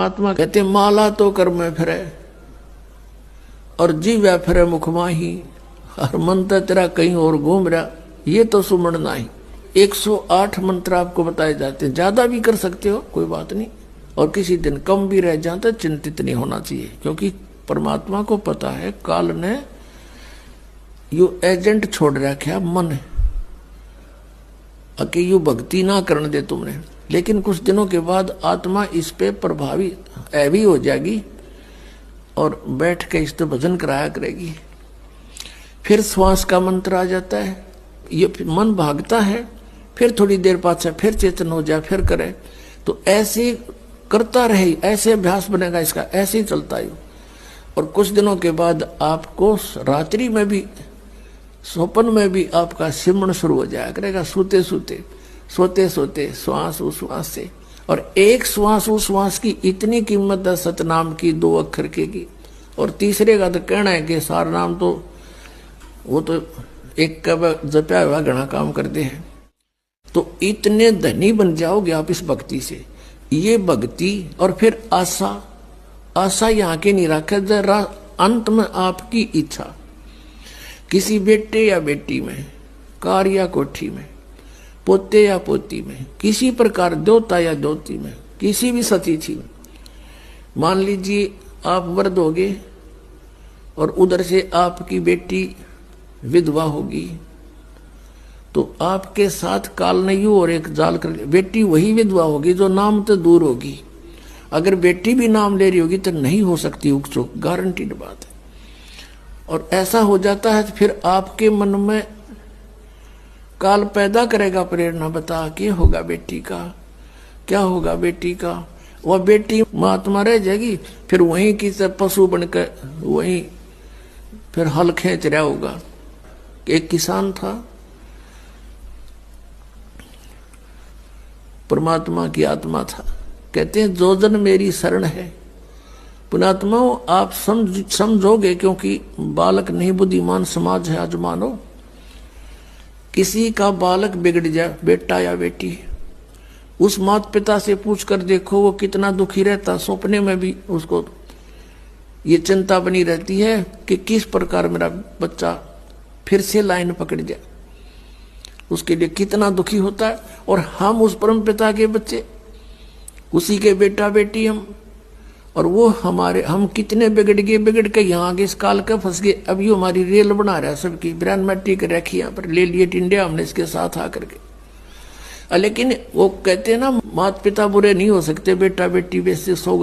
महात्मा कहते माला तो कर में फिरे और जीव फिरे मुख माही, हर मंत्र तेरा कहीं और घूम रहा, ये तो सुमण नहीं। 108 मंत्र आपको बताए जाते हैं, ज्यादा भी कर सकते हो कोई बात नहीं, और किसी दिन कम भी रह जाता चिंतित नहीं होना चाहिए, क्योंकि परमात्मा को पता है काल ने यू एजेंट छोड़ रखा मन कि यू भक्ति ना करने दे तुमने, लेकिन कुछ दिनों के बाद आत्मा इस पे प्रभावी ऐवी हो जाएगी और बैठ के इस पे भजन कराया करेगी। फिर श्वास का मंत्र आ जाता है, ये मन भागता है, फिर थोड़ी देर पाछा फिर चेतन हो जाए, फिर करे, तो ऐसे करता रहे, ऐसे अभ्यास बनेगा इसका, ऐसे ही चलता है। और कुछ दिनों के बाद आपको रात्रि में भी, स्वप्न में भी आपका सिमरण शुरू हो जाया करेगा, सोते सोते सोते सोते श्वास उश्वास से। और एक श्वास उश्वास की इतनी कीमत है सतनाम की, 2 अक्षर की, और तीसरे का तो कहना है कि सार नाम तो वो तो एक का जपया हुआ घना काम करते हैं। तो इतने धनी बन जाओगे आप इस भक्ति से। ये भक्ति और फिर आशा, आशा यहाँ के नहीं रखे, जरा अंत में आपकी इच्छा, किसी बेटे या बेटी में, कार या कोठी में, पोते या पोती में, किसी प्रकार देवता या देवती में, किसी भी सतीथि में। मान लीजिए आप वृद्ध होगे और उधर से आपकी बेटी विधवा होगी, तो आपके साथ काल ने यूं और एक जाल कर, बेटी वही विधवा होगी जो नाम तो दूर होगी। अगर बेटी भी नाम ले रही होगी तो नहीं हो सकती उकचुक, गारंटीड बात है। और ऐसा हो जाता है तो फिर आपके मन में काल पैदा करेगा प्रेरणा, बता क्या होगा बेटी का, क्या होगा बेटी का। वह बेटी महात्मा रह जाएगी, फिर वहीं की पशु बनकर वहीं फिर हल खींच रहा होगा। एक किसान था, परमात्मा की आत्मा था, कहते हैं जो जन मेरी शरण है। पुणात्मा आप समझोगे, क्योंकि बालक नहीं बुद्धिमान समाज है आज मानो। किसी का बालक बिगड़ जाए, बेटा या बेटी, उस माता पिता से पूछ कर देखो वो कितना दुखी रहता। सपने में भी उसको ये चिंता बनी रहती है कि किस प्रकार मेरा बच्चा फिर से लाइन पकड़ जाए, उसके लिए कितना दुखी होता है। और हम उस परम पिता के बच्चे, उसी के बेटा बेटी हम, और वो हमारे, हम कितने बिगड़ के यहाँ आगे इस काल का फंस गए। अभी हमारी रेल बना रहा है सबकी, ब्रांड मैट्रिक रखी यहाँ पर, ले लिए इंडिया हमने इसके साथ आकर के। लेकिन वो कहते हैं ना माता पिता बुरे नहीं हो सकते, बेटा बेटी वैसे सो